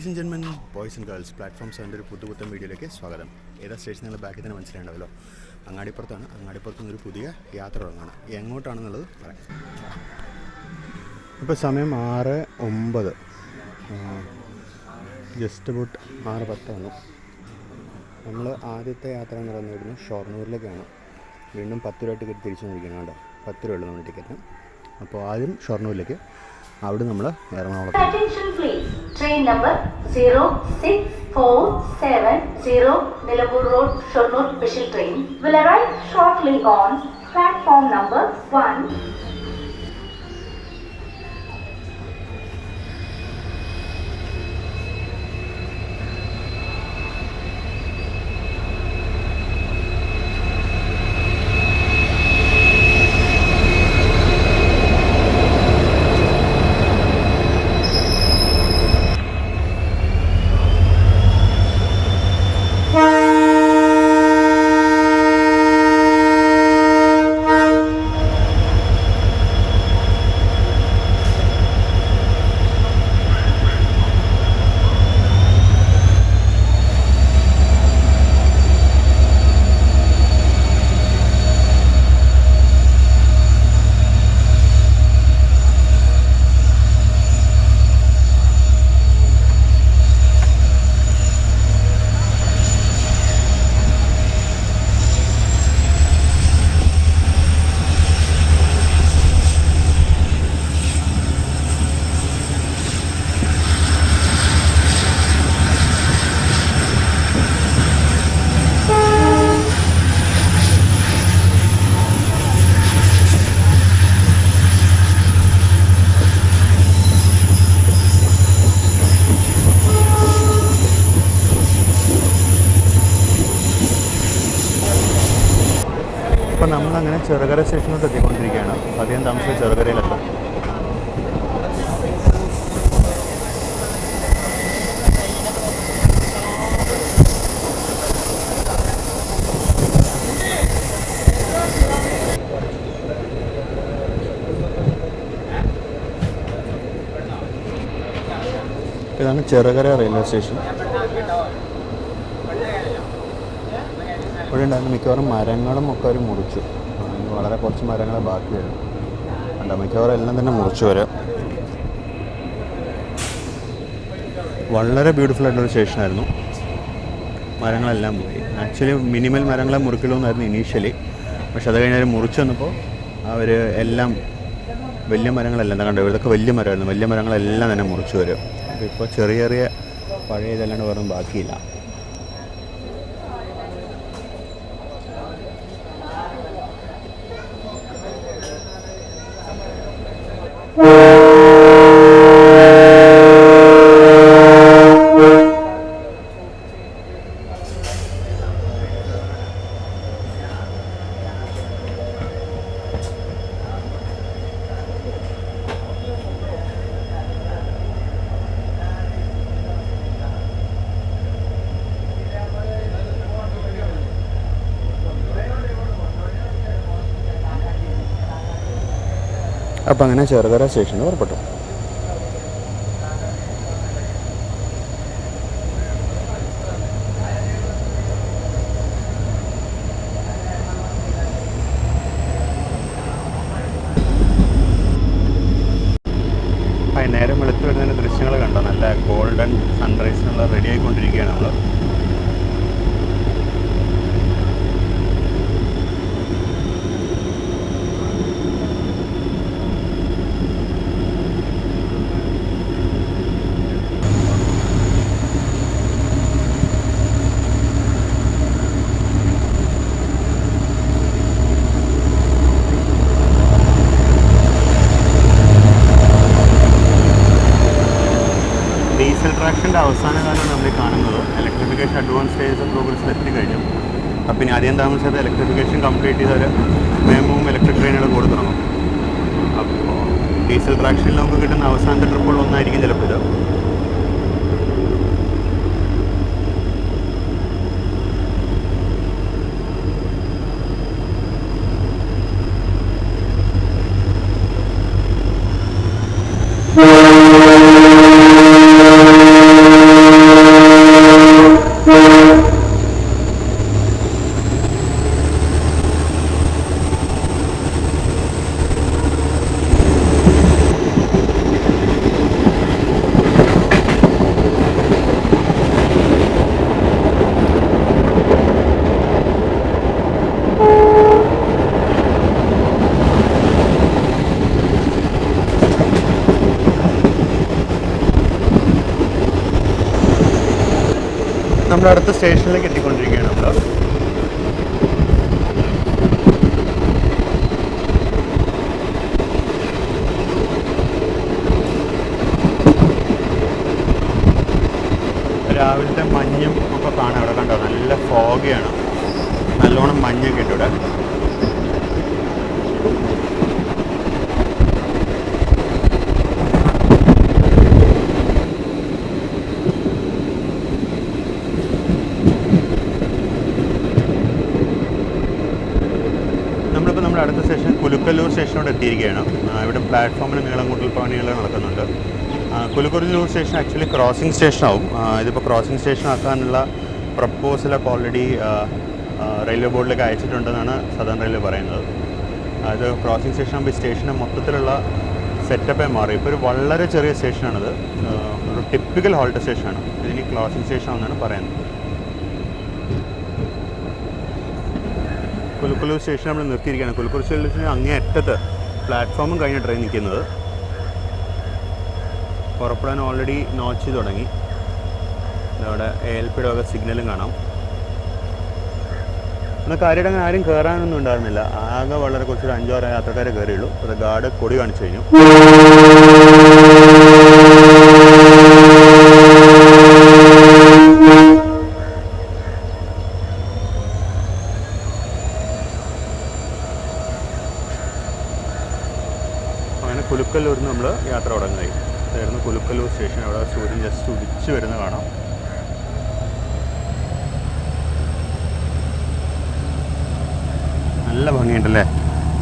Ladies and gentlemen, boys and girls, platform 7 ഒരു പുതുപുത്തൻ വീഡിയോയിലേക്ക് സ്വാഗതം. ഏതാ സ്റ്റേഷൻ നിങ്ങൾ ബാക്കിൽ തന്നെ മനസ്സിലായിട്ടുണ്ടാവല്ലോ. അങ്ങാടിപ്പുറത്താണ്. അങ്ങാടിപ്പുറത്ത് നിന്നൊരു പുതിയ യാത്ര തുടങ്ങുകയാണ്. എങ്ങോട്ടാണെന്നുള്ളത് പറയാം. ഇപ്പോൾ സമയം 6:09, ജസ്റ്റ് അബൌട്ട് 6:10 നമ്മൾ ആദ്യത്തെ യാത്ര എന്ന് പറയുന്നത് ഷൊർണൂരിലേക്കാണ്. വീണ്ടും 10 രൂപ ടിക്കറ്റ് തിരിച്ചു മേടിക്കണം. കേട്ടോ, 10 രൂപയുള്ളൂ നമ്മുടെ ടിക്കറ്റ്. അപ്പോൾ ആദ്യം ഷൊർണൂരിലേക്ക്, അവിടെ നമ്മൾ എറണാകുളത്ത്. Train number 06470 Nilambur Road, Shornur special train will arrive shortly on platform number 1. അപ്പോൾ നമ്മളങ്ങനെ ചെറുകര സ്റ്റേഷനിലോട്ട് എത്തിക്കൊണ്ടിരിക്കുകയാണ്. അധികം താമസിച്ച് ചെറുകരയിലെത്താം. ഇതാണ് ചെറുകര റെയിൽവേ സ്റ്റേഷൻ. ഇവിടെ ഉണ്ടായിരുന്ന മിക്കവാറും മരങ്ങളും ഒക്കെ അവർ മുറിച്ചു. വളരെ കുറച്ച് മരങ്ങളെ ബാക്കി വരും. കണ്ടോ, മിക്കവാറും എല്ലാം തന്നെ മുറിച്ചു വരാം. വളരെ ബ്യൂട്ടിഫുൾ ആയിട്ടുള്ളൊരു സ്റ്റേഷനായിരുന്നു. മരങ്ങളെല്ലാം പോയി. ആക്ച്വലി മിനിമൽ മരങ്ങളെ മുറിക്കലോ എന്നായിരുന്നു ഇനീഷ്യലി. പക്ഷെ അത് കഴിഞ്ഞാൽ മുറിച്ച് വന്നപ്പോൾ അവർ എല്ലാം വലിയ മരങ്ങളെല്ലാം എന്താ കണ്ടോ, ഇവിടെയൊക്കെ വലിയ മരമായിരുന്നു. വലിയ മരങ്ങളെല്ലാം തന്നെ മുറിച്ചു വരും. അപ്പോൾ ഇപ്പോൾ ചെറിയ ചെറിയ പഴയ ഇതല്ലാണ്ട് വേറെ ബാക്കിയില്ല. അപ്പം അങ്ങനെ ചെറുകര സ്റ്റേഷനിൽ പുറപ്പെട്ടു. നേരം വെളുത്ത് വരുന്നതിൻ്റെ ദൃശ്യങ്ങൾ കണ്ടോ, നല്ല ഗോൾഡൻ സൺറൈസിനുള്ള റെഡി ആയിക്കൊണ്ടിരിക്കുകയാണ് നമ്മൾ. ഡീസൽ ട്രാക്ഷൻ്റെ അവസാന കാലം നമ്മൾ കാണുന്നത്. ഇലക്ട്രിഫിക്കേഷൻ അഡ്വാൻസ് സ്റ്റേജസ് ഓഫ് പ്രോഗ്രസ്സിൽ എത്തിക്കഴിഞ്ഞു. അപ്പം പിന്നെ ആദ്യം താമസിച്ചത് ഇലക്ട്രിഫിക്കേഷൻ കംപ്ലീറ്റ് ചെയ്താൽ മേമവും ഇലക്ട്രിക് ട്രെയിനുകൾ കൂടെ തുടങ്ങും. അപ്പോൾ ഡീസൽ ട്രാക്ഷനിൽ നമുക്ക് കിട്ടുന്ന അവസാനത്തെ ട്രിപ്പുകളൊന്നായിരിക്കും ചിലപ്പോൾ ഇത്. നമ്മൾ അടുത്ത സ്റ്റേഷനിലേക്ക് എത്തിക്കൊണ്ടിരിക്കുകയാണ് നമ്മൾ. രാവിലത്തെ മഞ്ഞും ഒക്കെ കാണാം ഇവിടെ. കണ്ടോ, നല്ല ഫോഗിയാണ്, നല്ലോണം മഞ്ഞൊക്കെ ഉണ്ട് ഇവിടെ. നമ്മളിപ്പോൾ നമ്മുടെ അടുത്ത സ്റ്റേഷൻ കുലുക്കല്ലൂർ സ്റ്റേഷനോട് എത്തിയിരിക്കുകയാണ്. ഇവിടെ പ്ലാറ്റ്ഫോമിന് നീളം കൂട്ടൽ പണികൾ നടക്കുന്നുണ്ട്. കുലുക്കല്ലൂർ സ്റ്റേഷൻ ആക്ച്വലി ക്രോസിംഗ് സ്റ്റേഷനാവും. ഇതിപ്പോൾ ക്രോസിംഗ് സ്റ്റേഷൻ ആക്കാനുള്ള പ്രപ്പോസലൊക്കെ ഓൾറെഡി റെയിൽവേ ബോർഡിലേക്ക് അയച്ചിട്ടുണ്ടെന്നാണ് സദേൺ റെയിൽവേ പറയുന്നത്. അത് ക്രോസിംഗ് സ്റ്റേഷൻ ആകുമ്പോൾ ഈ സ്റ്റേഷൻ്റെ മൊത്തത്തിലുള്ള സെറ്റപ്പേ മാറി. ഇപ്പോൾ ഒരു വളരെ ചെറിയ സ്റ്റേഷനാണിത്, ഒരു ടിപ്പിക്കൽ ഹോൾട്ട് സ്റ്റേഷനാണ്. ഇതിന് ക്രോസിംഗ് സ്റ്റേഷൻ ആണെന്നാണ് പറയുന്നത്. കുലുക്കല്ലൂർ സ്റ്റേഷൻ നമ്മൾ നിർത്തിയിരിക്കുകയാണ്. കുലുക്കല്ലൂർ സ്റ്റേഷന് അങ്ങേ അറ്റത്ത് പ്ലാറ്റ്ഫോമും കഴിഞ്ഞ ട്രെയിൻ നിൽക്കുന്നത്. പുറപ്പെടാൻ ഓൾറെഡി നോച്ച് തുടങ്ങി. അവിടെ ALPയുടെ വക സിഗ്നലും കാണാം. എന്നാൽ കാര്യമായിട്ട് അങ്ങനെ ആരും കയറാനൊന്നും ഉണ്ടായിരുന്നില്ല. ആകെ വളരെ കുറച്ചൊരു 5-6 യാത്രക്കാരെ കയറിയുള്ളൂ. അത് ഗാർഡ് കൊടി കാണിച്ചു കഴിഞ്ഞു. അങ്ങനെ കുലുക്കല്ലൂരിൽ നിന്ന് നമ്മൾ യാത്ര തുടങ്ങി. ഇതായിരുന്നു കുലുക്കല്ലൂർ സ്റ്റേഷൻ. അവിടെ സൂര്യൻ ജസ്റ്റ് ഉദിച്ച് വരുന്ന കാണാം. നല്ല ഭംഗിയുണ്ടല്ലേ.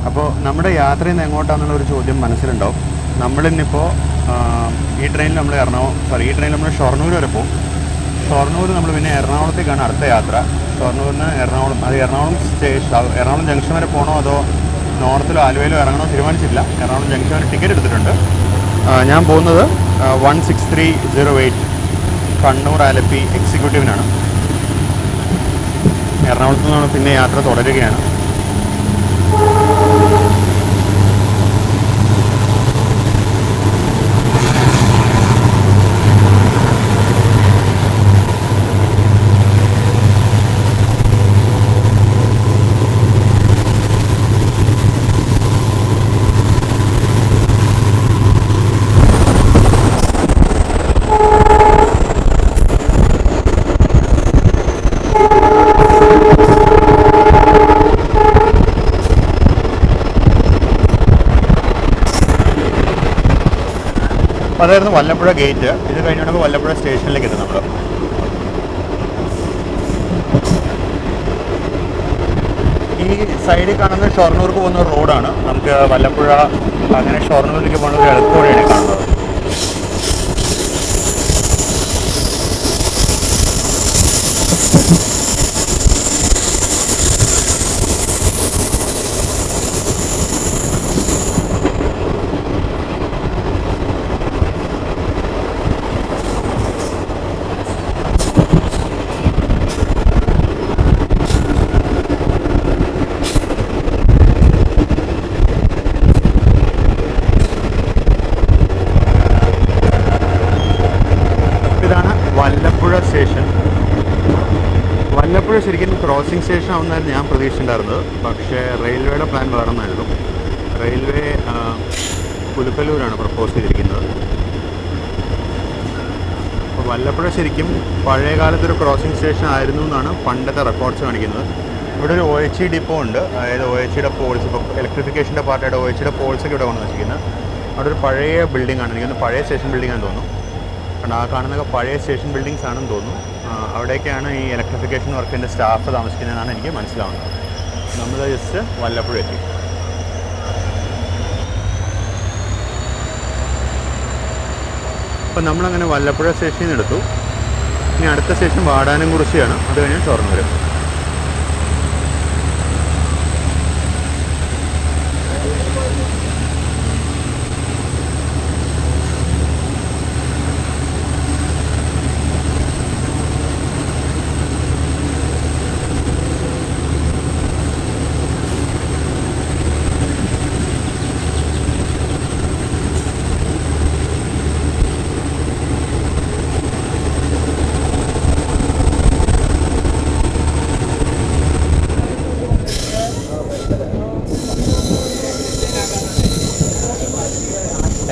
അപ്പോൾ നമ്മുടെ യാത്രയിൽ നിന്ന് എങ്ങോട്ടാണെന്നുള്ളൊരു ചോദ്യം മനസ്സിലുണ്ടാവും. നമ്മളിന്നിപ്പോൾ ഈ ട്രെയിനിൽ നമ്മൾ ഈ ട്രെയിനിൽ നമ്മൾ ഷൊർണൂർ വരെ പോകും. ഷൊർണൂർ നമ്മൾ പിന്നെ എറണാകുളത്തേക്കാണ് അടുത്ത യാത്ര. ഷൊർണൂരിൽ നിന്ന് എറണാകുളം എറണാകുളം ജംഗ്ഷൻ വരെ പോകണോ അതോ നോർത്തിലോ ആലുവയിലോ ഇറങ്ങണോ തീരുമാനിച്ചില്ല. എറണാകുളം ജംഗ്ഷൻ വരെ ടിക്കറ്റ് എടുത്തിട്ടുണ്ട്. ഞാൻ പോകുന്നത് 16308 കണ്ണൂർ ആലപ്പി എക്സിക്യൂട്ടീവിനാണ്. എറണാകുളത്ത് നിന്നാണ് പിന്നെ യാത്ര തുടരുകയാണ്. അതായിരുന്നു വല്ലപ്പുഴ ഗേറ്റ്. ഇത് കഴിഞ്ഞുകൊണ്ട് വല്ലപ്പുഴ സ്റ്റേഷനിലേക്ക് എത്തും നമ്മൾ. ഈ സൈഡിൽ കാണുന്നത് ഷൊർണൂർക്ക് പോകുന്ന റോഡാണ്. നമുക്ക് വല്ലപ്പുഴ അങ്ങനെ ഷൊർണൂരിലേക്ക് പോകുന്ന ഒരു എളുപ്പവഴിയാണ് കാണുന്നത്. സ്റ്റേഷൻ വല്ലപ്പുഴ ശരിക്കും ക്രോസിംഗ് സ്റ്റേഷൻ ആവുന്നതായിരുന്നു ഞാൻ പ്രതീക്ഷിച്ചിട്ടുണ്ടായിരുന്നത്. പക്ഷേ റെയിൽവേയുടെ പ്ലാൻ വേറൊന്നായിരുന്നു. റെയിൽവേ കുലുക്കല്ലൂരാണ് പ്രപ്പോസ് ചെയ്തിരിക്കുന്നത്. അപ്പോൾ വല്ലപ്പുഴ ശരിക്കും പഴയ കാലത്തൊരു ക്രോസിംഗ് സ്റ്റേഷൻ ആയിരുന്നു എന്നാണ് പണ്ടത്തെ റെക്കോർഡ്സ് കാണിക്കുന്നത്. ഇവിടെ ഒരു OHE ഡിപ്പോ ഉണ്ട്. അതായത് OHEയുടെ പോൾസ്, ഇപ്പോൾ ഇലക്ട്രിഫിക്കേഷൻ്റെ പാർട്ടായിട്ട് OHEയുടെ പോൾസൊക്കെ ഇവിടെ വന്ന് വെച്ചിരിക്കുന്നത്. അവിടെ ഒരു പഴയ ബിൽഡിംഗ് ആണ്, എനിക്കൊന്ന് പഴയ സ്റ്റേഷൻ ബിൽഡിംഗ് ആണെന്ന് തോന്നുന്നു. കാരണം ആ കാണുന്നതൊക്കെ പഴയ സ്റ്റേഷൻ ബിൽഡിങ്സ് ആണെന്ന് തോന്നുന്നു. അവിടേക്കാണ് ഈ ഇലക്ട്രിഫിക്കേഷൻ വർക്കിൻ്റെ സ്റ്റാഫ് താമസിക്കുന്നതെന്നാണ് എനിക്ക് മനസ്സിലാവുന്നത്. നമ്മൾ ജസ്റ്റ് വല്ലപ്പുഴ എത്തി. അപ്പം നമ്മളങ്ങനെ വല്ലപ്പുഴ സ്റ്റേഷനിൽ നിന്ന് എടുത്തു. ഇനി അടുത്ത സ്റ്റേഷൻ വാടാനംകുറിശ്ശിയാണ്. അത് കഴിഞ്ഞാൽ ഷൊർണൂർ.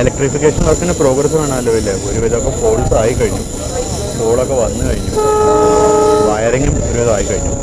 ഇലക്ട്രിഫിക്കേഷൻ വർക്കിൻ്റെ പ്രോഗ്രസ് കാണാമല്ലോ ഇല്ലേ, ഒരുവിധമൊക്കെ ഫോൾസ് ആയി കഴിഞ്ഞു, പോളൊക്കെ വന്നു കഴിഞ്ഞു, വയറിങ്ങും ഒരുവിധം ആയി കഴിഞ്ഞു.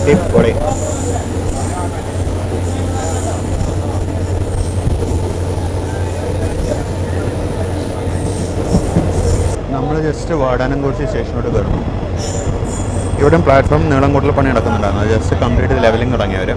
അടിപൊളി. നമ്മൾ ജസ്റ്റ് വാടാനംകുറിച്ചി സ്റ്റേഷനോട്ട് കയറുന്നു. ഇവിടെ പ്ലാറ്റ്ഫോം നീളം കൂടുതൽ പണി നടക്കുന്നുണ്ടായിരുന്നു. ജസ്റ്റ് കംപ്ലീറ്റ് ലെവലിംഗ് തുടങ്ങിയവർ.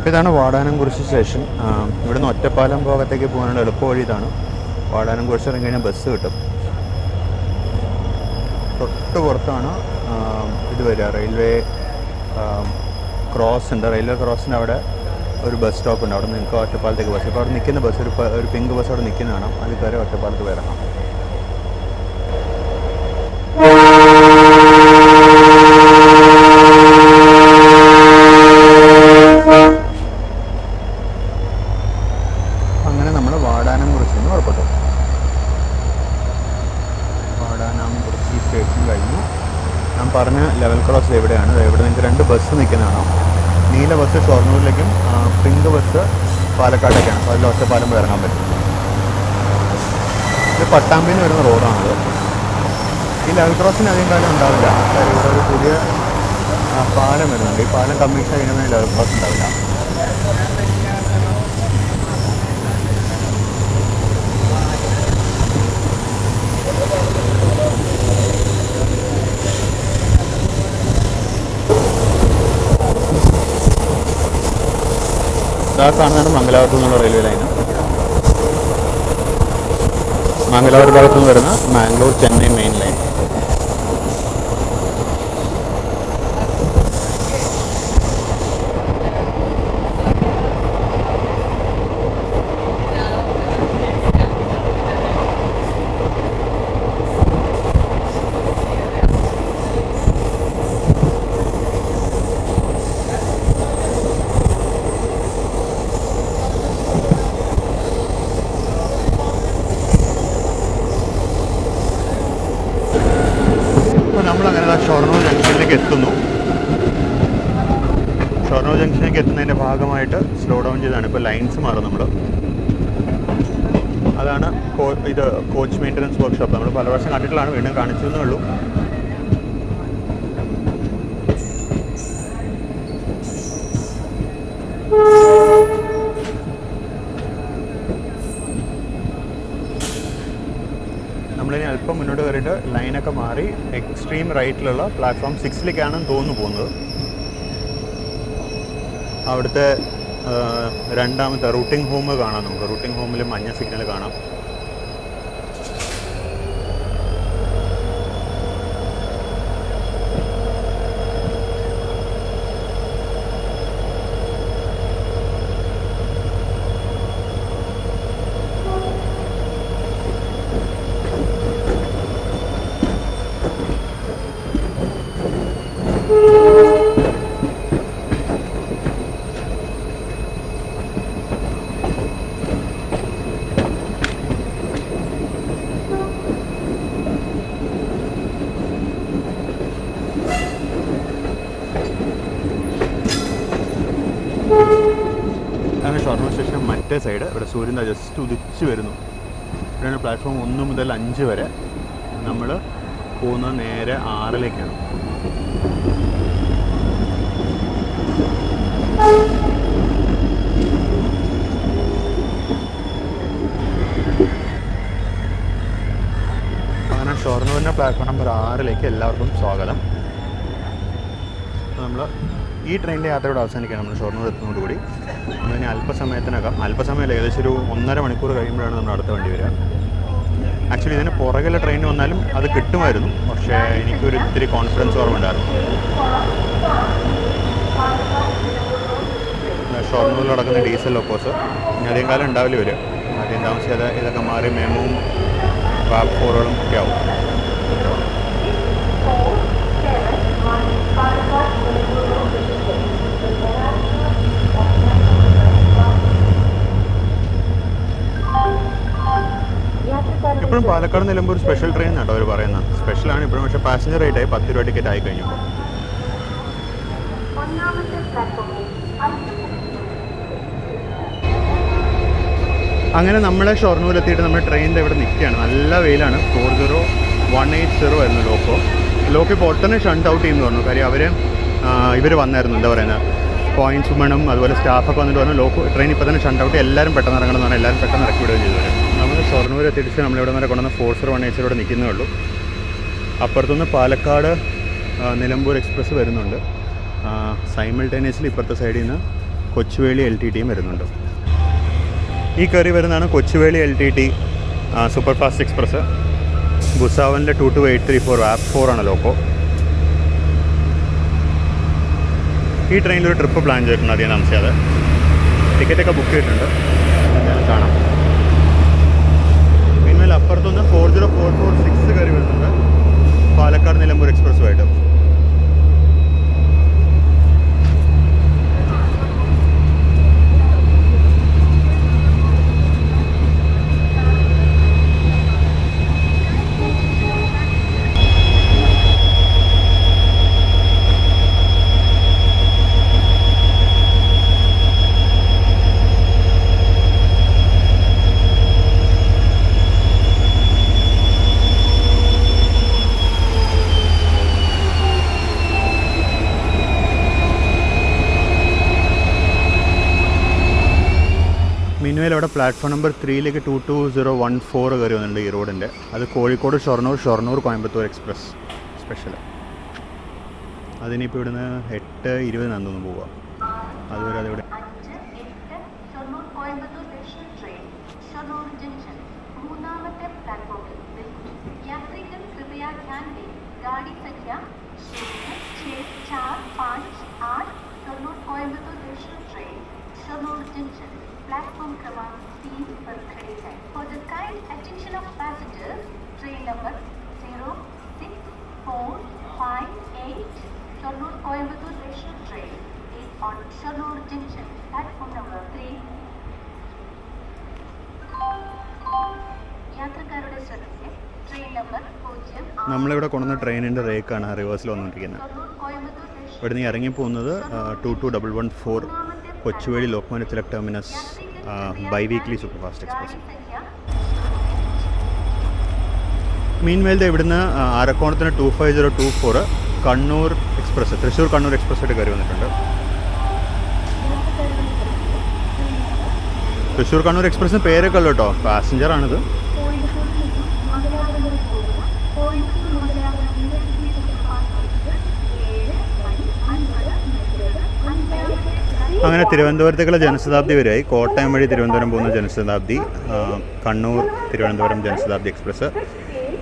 ഇതാണ് വാടാനംകുറിച്ചി സ്റ്റേഷൻ. ഇവിടുന്ന് ഒറ്റപ്പാലം ഭാഗത്തേക്ക് പോകാനുള്ള എളുപ്പ വഴി ഇതാണ്. വാടാനംകുറിച്ചി ഇറങ്ങി കഴിഞ്ഞാൽ ബസ് കിട്ടും. തൊട്ട് പുറത്താണ് ഇത് വരിക, റെയിൽവേ ക്രോസ് ഉണ്ട്. റെയിൽവേ ക്രോസിൻ്റെ അവിടെ ഒരു ബസ് സ്റ്റോപ്പ് ഉണ്ട്. അവിടെ നിങ്ങൾക്ക് ഒറ്റപ്പാലത്തേക്ക് ബസ്. ഇപ്പോൾ അവിടെ നിൽക്കുന്ന ബസ് ഒരു പിങ്ക് ബസ് അവിടെ നിൽക്കുന്നതാണ്. അത് കയറി ഒറ്റപ്പാലത്ത് വരണം. പറഞ്ഞ ലെവൽ ക്രോസ് എവിടെയാണ്? ഇവിടെ നിങ്ങൾക്ക് 2 ബസ് നിൽക്കുന്നതാണ്. നീല ബസ് ഷൊർണൂരിലേക്കും പിങ്ക് ബസ് പാലക്കാട്ടേക്കാണ്. അപ്പോൾ അതിൽ ഒറ്റപ്പാലം ഇറങ്ങാൻ പറ്റും. ഇത് പട്ടാമ്പിന്ന് വരുന്ന റോഡാണത്. ഈ ലെവൽ ക്രോസിന് അധികം കാലം ഉണ്ടാവില്ല. ഇവിടെ ഒരു പുതിയ പാലം വരുന്നുണ്ട്. ഈ പാലം കമ്മീഷൻ കഴിയുന്ന ലെവൽ ക്രോസ് ഉണ്ടാവില്ല. ഇതാ കാണുന്നതാണ് മംഗലാപുരത്തു നിന്നുള്ള റെയിൽവേ ലൈന്. മംഗലാപുരം ഭാഗത്തു നിന്ന് വരുന്ന മാംഗ്ലൂർ ചെന്നൈ മെയിൻ ലൈൻ. നമ്മളങ്ങനെ ഷൊർണൂർ ജംഗ്ഷനിലേക്ക് എത്തുന്നു. ഷൊർണൂർ ജംഗ്ഷനിലേക്ക് എത്തുന്നതിൻ്റെ ഭാഗമായിട്ട് സ്ലോ ഡൗൺ ചെയ്താണ്. ഇപ്പോൾ ലൈൻസ് മാറും. നമ്മൾ അതാണ് ഇത് കോച്ച് മെയിൻ്റനൻസ് വർക്ക്ഷോപ്പ്. നമ്മൾ പല വർഷം കണ്ടിട്ടുള്ളതാണ്, വീണ്ടും കാണിച്ചതേ ഉള്ളൂ. നമ്മളിനി അല്പം മുന്നോട്ട് കയറിയിട്ട് ലൈനൊക്കെ മാറി എക്സ്ട്രീം റൈറ്റിലുള്ള പ്ലാറ്റ്ഫോം 6ലേക്കാണെന്ന് തോന്നുന്നു പോകുന്നത്. അവിടുത്തെ രണ്ടാമത്തെ റൂട്ടിംഗ് ഹോം കാണാം. നമുക്ക് റൂട്ടിംഗ് ഹോമിൽ മഞ്ഞ സിഗ്നൽ കാണാം. അങ്ങനെ ഷൊർണൂർ സ്റ്റേഷൻ മറ്റേ സൈഡ്. ഇവിടെ സൂര്യൻ ജസ്റ്റ് ഉദിച്ച് വരുന്നു. ഇവിടെയാണ് പ്ലാറ്റ്ഫോം 1 മുതൽ 5 വരെ. നമ്മൾ പോകുന്നത് നേരെ 6ലേക്കാണ്. അങ്ങനെ ഷൊർണൂരിൻ്റെ പ്ലാറ്റ്ഫോം നമ്പർ 6ലേക്ക് എല്ലാവർക്കും സ്വാഗതം. നമ്മൾ ഈ ട്രെയിനിൻ്റെ യാത്രയോട് അവസാനിക്കുകയാണ്. നമ്മൾ ഷൊർണൂർ എത്തുന്നതോടുകൂടി നമ്മളിനി അല്പസമയമല്ല, ഏകദേശം ഒരു 1.5 മണിക്കൂർ കഴിയുമ്പോഴാണ് നമ്മൾ അടുത്ത വണ്ടി വരിക. ആക്ച്വലി ഇതിന് പുറകിലെ ട്രെയിൻ വന്നാലും അത് കിട്ടുമായിരുന്നു, പക്ഷേ എനിക്കൊരു ഇത്തിരി കോൺഫിഡൻസ് കുറവുണ്ടായിരുന്നു. ഷൊർണൂരിൽ നടക്കുന്ന ഡീസൽ ലോക്കോസ് ഇനി അധികം കാലം ഉണ്ടാവില്ല വരിക. അധികം താമസിക്കാതെ ഇതൊക്കെ മാറി മെമുവും വാബ് 4കളും ഒക്കെ ആവും. ഇപ്പോഴും പാലക്കാട് നിലമ്പൂർ സ്പെഷ്യൽ ട്രെയിൻ എന്നാട്ടോ അവർ പറയുന്നത്. സ്പെഷ്യലാണ് ഇപ്പോഴും, പക്ഷേ പാസഞ്ചർ റേറ്റായി 10 രൂപ ടിക്കറ്റ് ആയി കഴിഞ്ഞു. അങ്ങനെ നമ്മളെ ഷൊർണൂരിലെത്തിയിട്ട് നമ്മൾ ട്രെയിനിൻ്റെ ഇവിടെ നിൽക്കുകയാണ്. നല്ല വെയിലാണ്. 4018 ആയിരുന്നു ലോക്കോ ഇപ്പോൾ ഒട്ടനെ ഷണ്ട് ഔട്ട് ചെയ്യുന്നു പറഞ്ഞു. കാര്യം ഇവർ വന്നായിരുന്നു, എന്താ പറയുന്നത്, പോയിൻറ്റ്സ് വുമണും അതുപോലെ സ്റ്റാഫൊക്കെ വന്നിട്ട് പറഞ്ഞു ലോക്കോ ട്രെയിൻ ഇപ്പോൾ തന്നെ ഷണ്ട് ഔട്ട്, എല്ലാവരും പെട്ടെന്ന് ഇറങ്ങണം എന്ന് പറഞ്ഞാൽ എല്ലാവരും പെട്ടെന്ന് ഇറക്കി വിടുകയും ചെയ്തു. നമ്മൾ ഷൊർണൂർ എത്തിച്ച് നമ്മളിവിടെ വരെ കൊണ്ടുവന്ന് 4018 നിൽക്കുന്നേ ഉള്ളൂ. അപ്പുറത്തുനിന്ന് പാലക്കാട് നിലമ്പൂർ എക്സ്പ്രസ് വരുന്നുണ്ട്. സൈമിൾട്ടേനിയസ്ലി ഇപ്പുറത്തെ സൈഡിൽ നിന്ന് കൊച്ചുവേളി LTTയും വരുന്നുണ്ട്. ഈ കയറി വരുന്നതാണ് Kochuveli LTT super fast express. ഭുസാവലിൻ്റെ 22834 വാബ് 4 ആണ് ലോക്കോ. ഈ ട്രെയിനിലൊരു ട്രിപ്പ് പ്ലാൻ ചെയ്തിട്ടുണ്ട് അധികം താമസിയാതെ. ടിക്കറ്റൊക്കെ ബുക്ക് ചെയ്തിട്ടുണ്ട്, കാണാം. പിന്മേൽ അപ്പുറത്തുനിന്ന് 40446 കയറി വരുന്നുണ്ട് പാലക്കാട് നിലമ്പൂർ എക്സ്പ്രസ്സുമായിട്ട്. മിനുവേൽ അവിടെ പ്ലാറ്റ്ഫോം നമ്പർ 3ലേക്ക് 22014 കയറി വന്നിട്ടുണ്ട് ഈ റോഡിൻ്റെ. അത് കോഴിക്കോട് ഷൊർണൂർ കോയമ്പത്തൂർ എക്സ്പ്രസ് സ്പെഷ്യൽ. അതിനിപ്പോൾ ഇവിടുന്ന് 8:20 തോന്നുന്നു പോവുക. അതുവരെ അതിവിടെ प्लेटफॉर्म क्रमांक 3 पर खड़ी है। For the kind attention of passengers, train number 06458 Shornur Coimbatore special train is on Shornur Junction, platform number 3. യാത്രക്കാരുടെ ശ്രദ്ധയ്ക്ക് ട്രെയിൻ നമ്പർ 0. നമ്മളിവിടെ കൊണ്ടുവന്ന ട്രെയിനിൻ്റെ റേക്കാണ് റിവേഴ്സിൽ വന്നുകൊണ്ടിരിക്കുന്നത്. ഇവിടുന്ന് ഇറങ്ങി പോകുന്നത് 22114 Kochuveli Lokmanya Tilak terminus biweekly super fast express. Meanwhile ഇവിടുന്ന് ആരക്കോണത്തിന് 25024 കണ്ണൂർ എക്സ്പ്രസ്, തൃശ്ശൂർ കണ്ണൂർ എക്സ്പ്രസ് ആയിട്ട് കയറി വന്നിട്ടുണ്ട്. തൃശ്ശൂർ കണ്ണൂർ എക്സ്പ്രസ്സിന് പേരൊക്കെ ഉള്ളൂ കേട്ടോ, പാസഞ്ചറാണിത്. അങ്ങനെ തിരുവനന്തപുരത്തേക്കുള്ള ജനശതാബ്ദി വരെയായി. കോട്ടയം വഴി തിരുവനന്തപുരം പോകുന്ന ജനശതാബ്ദി, കണ്ണൂർ തിരുവനന്തപുരം ജനശതാബ്ദി എക്സ്പ്രസ്.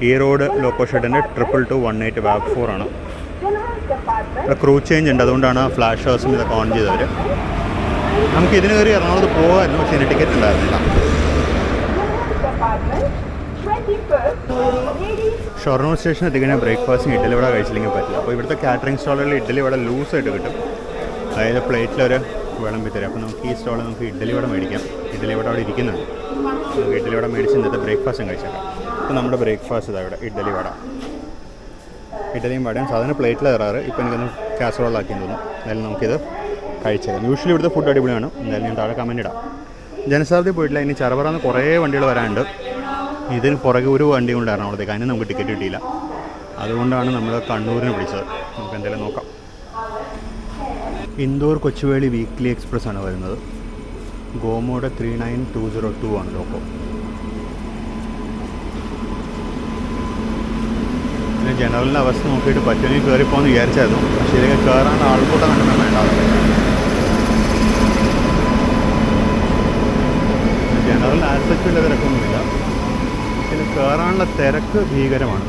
ഈ റോഡ് ലോക്കോ ഷെഡിൻ്റെ 22218 വാബ് 4 ആണ്. ഇവിടെ ക്രൂ ചേഞ്ച് ഉണ്ട്, അതുകൊണ്ടാണ് ഫ്ലാഷ് ഹൗസും ഇതൊക്കെ ഓൺ ചെയ്തവർ. നമുക്ക് ഇതിന് കയറി എറണാകുളത്ത് പോകുമായിരുന്നു, പക്ഷേ ഇതിന് ടിക്കറ്റ് ഉണ്ടായിരുന്നില്ല. ഷൊർണൂർ സ്റ്റേഷൻ എത്തിക്കഴിഞ്ഞാൽ ബ്രേക്ക്ഫാസ്റ്റിന് ഇഡ്ഡലി വട കഴിച്ചില്ലെങ്കിൽ പറ്റില്ല. അപ്പോൾ ഇവിടുത്തെ കാറ്ററിംഗ് സ്റ്റാളുകളിൽ ഇഡ്ഡലി വട ലൂസായിട്ട് കിട്ടും, അതായത് പ്ലേറ്റിലൊരു വിളമ്പി തരാം. അപ്പോൾ നമുക്ക് ഈ സ്റ്റാളിൽ നമുക്ക് ഇഡ്ഡലി വട മേടിക്കാം. ഇഡ്ഡലി വട അവിടെ ഇരിക്കുന്നുണ്ട്, നമുക്ക് ഇഡ്ഡലി വട മേടിച്ച് ഇന്നത്തെ ബ്രേക്ക്ഫാസ്റ്റും കഴിച്ചേക്കാം. അപ്പോൾ നമ്മുടെ ബ്രേക്ക്ഫാസ്റ്റ് ഇതാ ഇവിടെ ഇഡ്ഡലി വട. ഇഡ്ഡലിയും വടയും സാധാരണ പ്ലേറ്റിൽ തരാറ്, ഇപ്പോൾ എനിക്കൊന്ന് കാസറോളാക്കിയെന്ന് തോന്നുന്നു. എന്തായാലും നമുക്കിത് കഴിച്ചേക്കാം. യൂഷ്വലി ഇവിടുത്തെ ഫുഡ് അടിപൊളിയാണ്. എന്തായാലും ഞാൻ താഴെ കമൻറ്റ് ഇടാം. ജനശതാബ്ദി പോയിട്ടില്ല, ഇനി ചറപറാന്ന് കുറേ വണ്ടികൾ വരാനുണ്ട്. ഇതിന് പുറകെ ഒരു വണ്ടി കൊണ്ട് എറണാകുളത്തേക്ക്, അതിന് നമുക്ക് ടിക്കറ്റ് കിട്ടിയില്ല. അതുകൊണ്ടാണ് നമ്മൾ കണ്ണൂരിന് പിടിച്ചത്. നമുക്ക് എന്തായാലും നോക്കാം. ഇൻഡോർ കൊച്ചുവേളി വീക്ക്ലി എക്സ്പ്രസ് ആണ് വരുന്നത്. ഗോമോഡ് 39202 ആണ് ലോക്കോ. പിന്നെ ജനറലിൻ്റെ അവസ്ഥ നോക്കിയിട്ട് പറ്റുമെങ്കിൽ കയറിപ്പോന്ന് വിചാരിച്ചായിരുന്നു. പക്ഷേ ഇതിലേക്ക് കയറാൻ ആൾക്കൂട്ടം കണ്ടെന്ന് വേണ്ട. ജനറൽ ആസ്പെക്റ്റ് വലിയ തിരക്കൊന്നുമില്ല, പക്ഷേ കയറാനുള്ള തിരക്ക് ഭീകരമാണ്.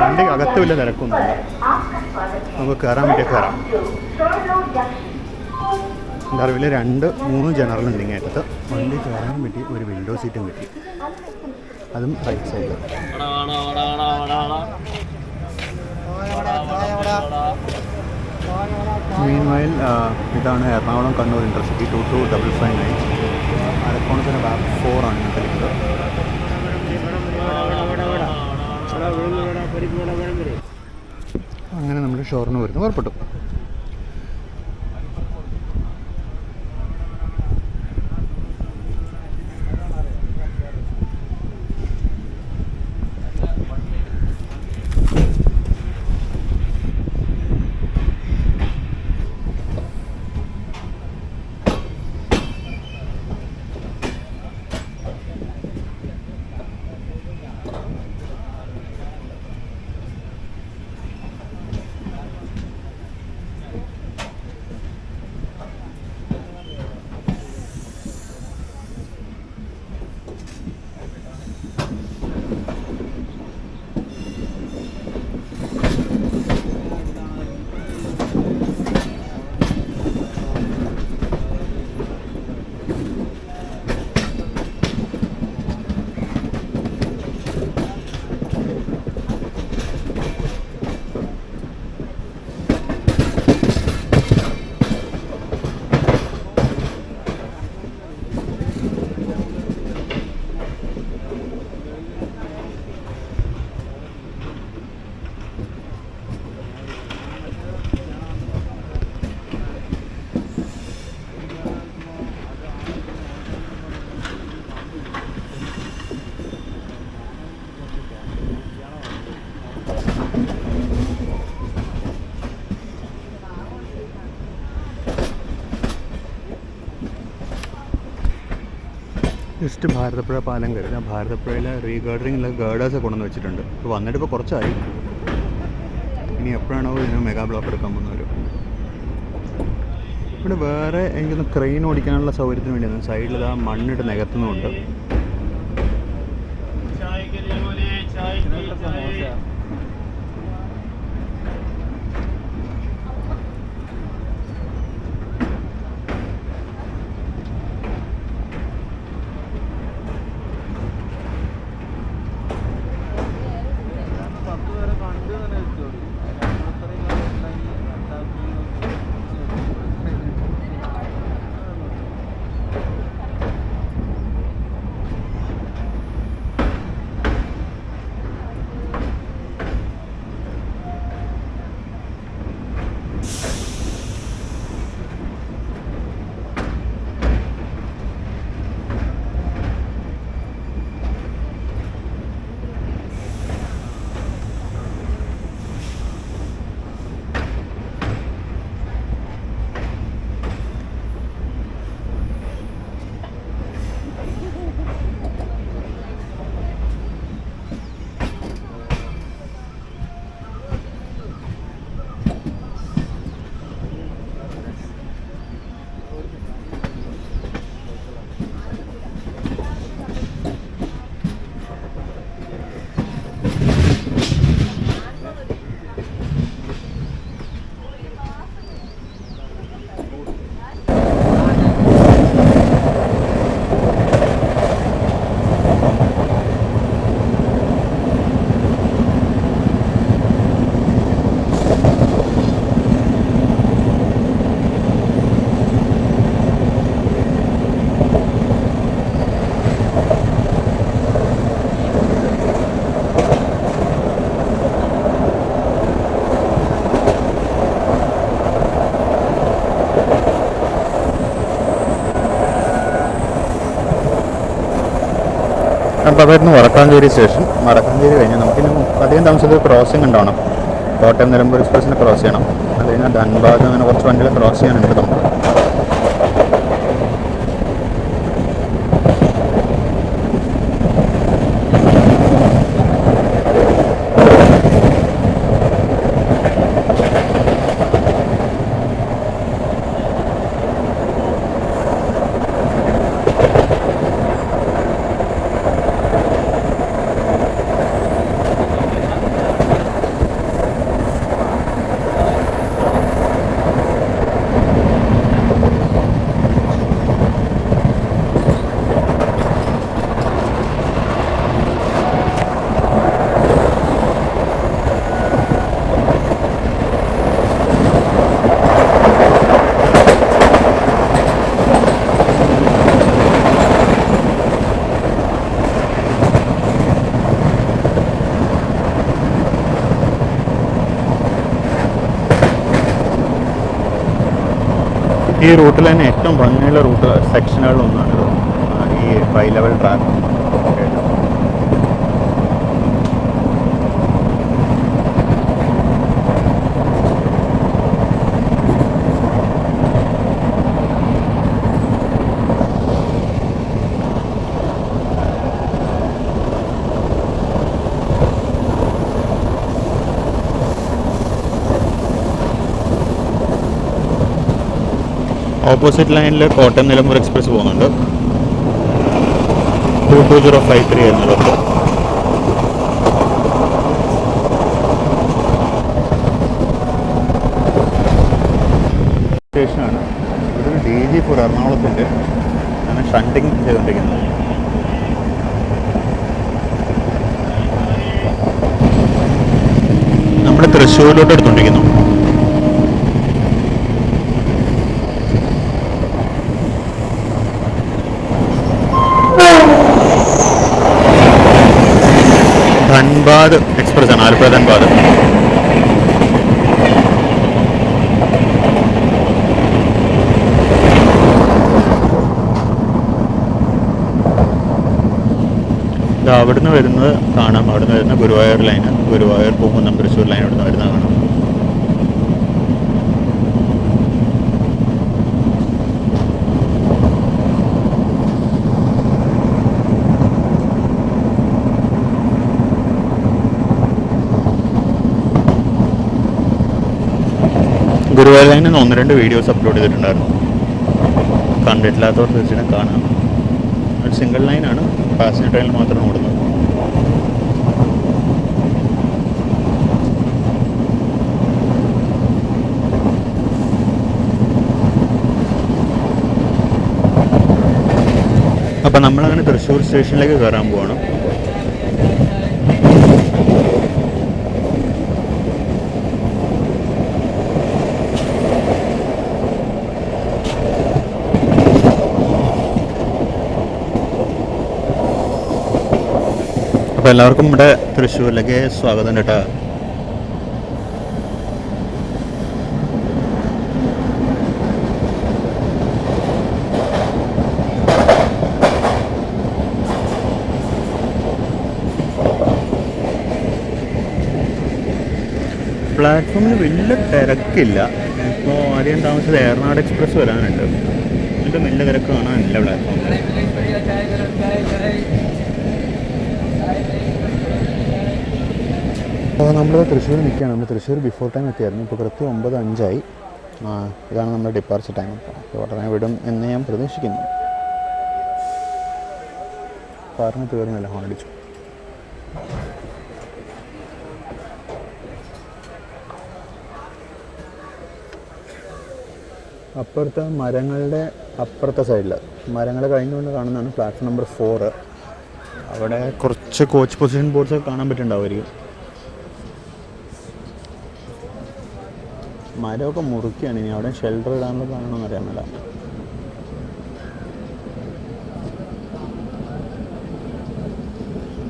വണ്ടി അകത്ത് വലിയ തിരക്കൊന്നുമില്ല, നമുക്ക് കയറാൻ പറ്റിയ കയറാം. എൻ്റെ അറിവിൽ 2-3 ജനറലുണ്ട് ഇങ്ങേറ്റത്ത്. വണ്ടി കയറാൻ പറ്റി ഒരു വിൻഡോ സീറ്റും കിട്ടി, അതും റൈറ്റ് സൈഡിൽ. മീൻവൈൽ ഇതാണ് എറണാകുളം കണ്ണൂർ ഇൻ്റർസിറ്റി 22559. അരക്കോണത്തിന് ബാക്ക് 4 ആണ് ഇന്നത്തെ ലിങ്ക്. അങ്ങനെ നമ്മൾ ഷൊർണൂർ വരുന്നു പുറപ്പെട്ടു. ജസ്റ്റ് ഭാരതപ്പുഴ പാലം കയറി. ഭാരതപ്പുഴയിലെ റീഗാർഡറിങ്ങിലുള്ള ഗേർഡേഴ്സൊക്കെ കൊണ്ടുവന്ന് വെച്ചിട്ടുണ്ട്. ഇപ്പോൾ വന്നിട്ടിപ്പോൾ കുറച്ചായി. ഇനി എപ്പോഴാണോ ഇതിന് മെഗാ ബ്ലോക്ക് എടുക്കാൻ പോകുന്നവർ. ഇവിടെ വേറെ എനിക്കൊന്ന് ക്രെയിൻ ഓടിക്കാനുള്ള സൗകര്യത്തിന് വേണ്ടിയാണ് സൈഡിൽ ആ മണ്ണിട്ട് നികത്തുന്നുമുണ്ട്. അപ്പോൾ അതായിരുന്നു വടക്കാഞ്ചേരി സ്റ്റേഷൻ. വടക്കാഞ്ചേരി കഴിഞ്ഞ് നമുക്കിനി അധികം താമസിച്ചത് ക്രോസിംഗ് ഉണ്ടാവണം. കോട്ടയം നിലമ്പൂർ എക്സ്പ്രസ്സിനെ ക്രോസ് ചെയ്യണം. അത് കഴിഞ്ഞാൽ ധൻബാദ് അങ്ങനെ കുറച്ച് വണ്ടികൾ ക്രോസ് ചെയ്യാനുണ്ട് നമുക്ക്. ഈ റൂട്ടിൽ തന്നെ ഏറ്റവും ഭംഗിയുള്ള റൂട്ട് സെക്ഷനുകളിലൊന്നാണിത്, ഈ ബൈ ലെവൽ ട്രാക്ക്. ഓപ്പോസിറ്റ് ലൈനിൽ കോട്ടയം നിലമ്പൂർ എക്സ്പ്രസ് പോകുന്നുണ്ട്. 22053 എന്നുള്ളത്. സ്റ്റേഷനാണ്. ഇതൊരു DG4 എറണാകുളത്തിൻ്റെ അങ്ങനെ ഷണ്ടിങ് ചെയ്തുകൊണ്ടിരിക്കുന്നത്. നമ്മൾ തൃശ്ശൂരിലോട്ട് എടുത്തുകൊണ്ടിരിക്കുന്നു. ധൻബാദ് എക്സ്പ്രസ് ആണ്, ആലപ്പുഴ ധൻബാദ്. ഇത് അവിടുന്ന് വരുന്നത് കാണാം. അവിടുന്ന് വരുന്ന ഗുരുവായൂർ ലൈന്, ഗുരുവായൂർ പൂങ്കുന്നം തൃശ്ശൂർ ലൈൻ അവിടുന്ന് വരുന്നത് കാണാം. ഗുരുവായൂർ ലൈനിൽ നിന്ന് 1-2 വീഡിയോസ് അപ്ലോഡ് ചെയ്തിട്ടുണ്ടായിരുന്നു. കണ്ടിട്ടില്ലാത്തവർ തീർച്ചയായിട്ടും കാണാം. ഒരു സിംഗിൾ ലൈനാണ്, പാസഞ്ചർ ട്രെയിനിൽ മാത്രം ഓടുന്നത്. അപ്പം നമ്മളങ്ങനെ തൃശ്ശൂർ സ്റ്റേഷനിലേക്ക് കയറാൻ പോവാണ്. അപ്പോൾ എല്ലാവർക്കും ഇവിടെ തൃശ്ശൂരിലേക്ക് സ്വാഗതം കേട്ടോ. പ്ലാറ്റ്ഫോമിൽ വലിയ തിരക്കില്ല. ഇപ്പോൾ ആദ്യം താമസിച്ചത് ഏറനാട് എക്സ്പ്രസ് വരാനുണ്ട്. എന്നിട്ട് വലിയ തിരക്ക് കാണാനില്ല പ്ലാറ്റ്ഫോമിൽ. അപ്പോൾ നമ്മൾ തൃശ്ശൂർ നിൽക്കുകയാണ്. നമ്മൾ തൃശ്ശൂർ ബിഫോർ ടൈം എത്തിയായിരുന്നു. ഇപ്പോൾ കൃത്യം 9:05 ഇതാണ് നമ്മുടെ ഡിപ്പാർച്ചർ ടൈം. അപ്പോൾ ഉടനെ വിടും എന്ന് ഞാൻ പ്രതീക്ഷിക്കുന്നു. പറഞ്ഞ് തീർന്നില്ല, ഹോൺ അടിച്ചു. അപ്പുറത്തെ മരങ്ങളുടെ അപ്പുറത്തെ സൈഡിൽ മരങ്ങൾ കഴിഞ്ഞുകൊണ്ട് കാണുന്നതാണ് പ്ലാറ്റ്ഫോം നമ്പർ 4. അവിടെ കുറച്ച് കോച്ച് പൊസിഷൻ ബോർഡ്സൊക്കെ കാണാൻ പറ്റുന്നുണ്ടാവുമായിരിക്കും. മരമൊക്കെ മുറുക്കിയാണ്. ഇനി അവിടെ ഷെൽട്ടർ ഇടാനുള്ള കാണണമെന്ന് അറിയാമല്ല.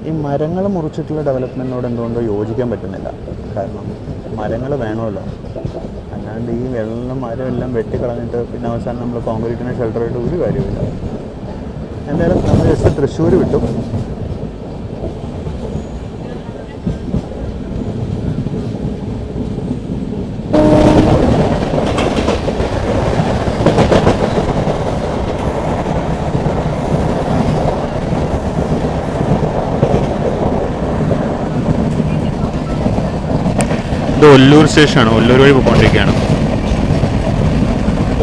ഈ മരങ്ങൾ മുറിച്ചിട്ടുള്ള ഡെവലപ്മെൻറ്റിനോട് എന്തുകൊണ്ടോ യോജിക്കാൻ പറ്റുന്നില്ല. കാരണം മരങ്ങൾ വേണമല്ലോ, അല്ലാണ്ട് ഈ മരം എല്ലാം വെട്ടിക്കളഞ്ഞിട്ട് പിന്നെ അവസാനം നമ്മൾ കോൺക്രീറ്റിനെ ഷെൽട്ടർ ഇട്ട് ഒരു കാര്യമില്ല. എന്തായാലും നമ്മൾ ജസ്റ്റ് തൃശ്ശൂർ വിട്ടു. ഇത് ഒല്ലൂർ സ്റ്റേഷനാണ്. ഒല്ലൂർ വഴി പോയിക്കൊണ്ടിരിക്കുകയാണ്.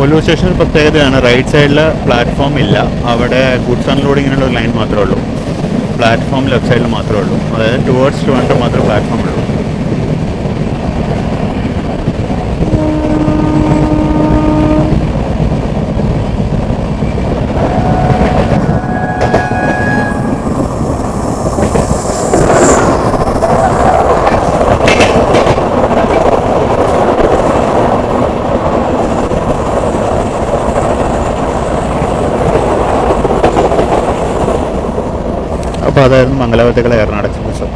ഒല്ലൂർ സ്റ്റേഷനിൽ പ്രത്യേകതയാണ്, റൈറ്റ് സൈഡിൽ പ്ലാറ്റ്ഫോം ഇല്ല. അവിടെ ഗുഡ്സ് അൺലോഡിങ്ങിനുള്ള ഒരു ലൈൻ മാത്രമേ ഉള്ളൂ. പ്ലാറ്റ്ഫോം ലെഫ്റ്റ് സൈഡിൽ മാത്രമേ ഉള്ളൂ. അതായത് ടുവേർഡ്സ് ട്രിവാൻഡ്രം മാത്രമേ പ്ലാറ്റ്ഫോം ഉള്ളൂ. അപ്പോൾ അതായിരുന്നു മംഗലാപുരത്തേക്കുള്ള ഏറനാട് എക്സ്പ്രസ്.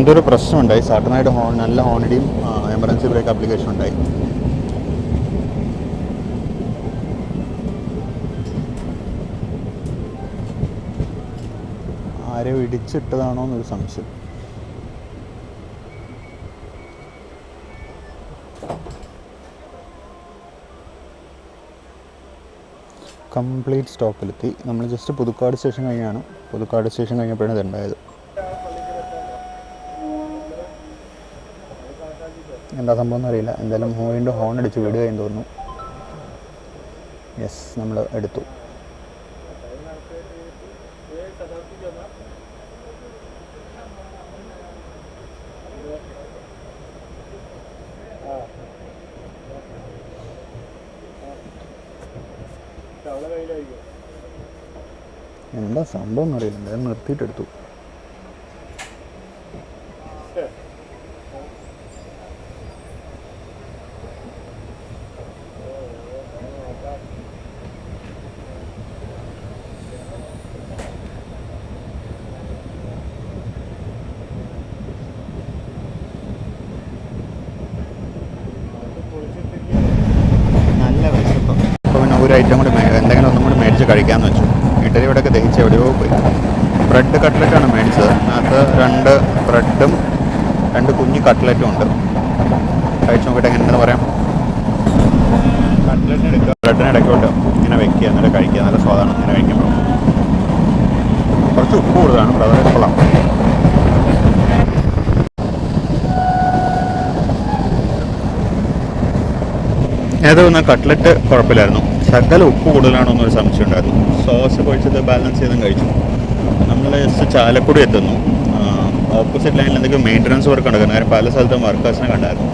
എന്തോ ഒരു പ്രശ്നമുണ്ടായി. സഡനായിട്ട് നല്ല ഹോണിടിയും എമർജൻസി ബ്രേക്ക് ആപ്ലിക്കേഷൻ ഉണ്ടായി. ആരെയോ ഇടിച്ചിട്ടതാണോ എന്നൊരു സംശയം. കംപ്ലീറ്റ് സ്റ്റോപ്പിലെത്തി. നമ്മൾ ജസ്റ്റ് പുതുക്കാട് സ്റ്റേഷൻ കഴിഞ്ഞാണ്. പുതുക്കാട് സ്റ്റേഷൻ കഴിഞ്ഞപ്പോഴാണ് ഇതുണ്ടായത്. എന്താ സംഭവം എന്നറിയില്ല. എന്തായാലും വീണ്ടും ഹോൺ അടിച്ച് വിടുകയെന്ന് തോന്നുന്നു. യെസ്, നമ്മൾ എടുത്തു. എന്താ സംഭവം എന്നറിയില്ല. എന്തായാലും നിർത്തിയിട്ടെടുത്തു. നല്ല വിശപ്പ്. അപ്പോൾ പിന്നെ ഒരു ഐറ്റം കൂടി എന്തെങ്കിലും ഒന്നും കൂടി മേടിച്ച് കഴിക്കാമെന്ന് വെച്ചു. ഇഡലി ഇവിടെയൊക്കെ ദഹിച്ച് എവിടെയോ പോയി. ബ്രെഡ് കട്ട്ലറ്റാണ് മേടിച്ചത്. അതിനകത്ത് 2 ബ്രെഡും 2 കുഞ്ഞ് കട്ട്ലറ്റും ഉണ്ട്. കഴിച്ച് നോക്കിയിട്ട് എങ്ങനെയാണെന്ന് പറയാം. കട്ട്ലറ്റിന് എടുക്കുക, ബ്രെഡിന് ഇടയ്ക്കോട്ട് ഇങ്ങനെ വെക്കുക, എന്നിട്ട് കഴിക്കുക. നല്ല സ്വാദാണ് ഇങ്ങനെ കഴിക്കുമ്പോൾ. കുറച്ച് ഉപ്പ് കൂടുതലാണ്, വളരെ കൊള്ളാം. ഏതൊന്ന് കട്ട്ലറ്റ് കുഴപ്പമില്ലായിരുന്നു. ശകല ഉപ്പ് കൂടുതലാണോ എന്നൊരു സംശയം ഉണ്ടായിരുന്നു. സോസ് കഴിച്ചത് ബാലൻസ് ചെയ്തും കഴിച്ചു. നമ്മൾ ജസ്റ്റ് ചാലക്കുടി എത്തുന്നു. ഓപ്പോസിറ്റ് ലൈനിൽ എന്തൊക്കെയോ മെയിൻ്റനൻസ് വർക്ക് നടക്കുന്നത്. കാര്യം പല സ്ഥലത്തും വർക്കേഴ്സിനെ കണ്ടായിരുന്നു.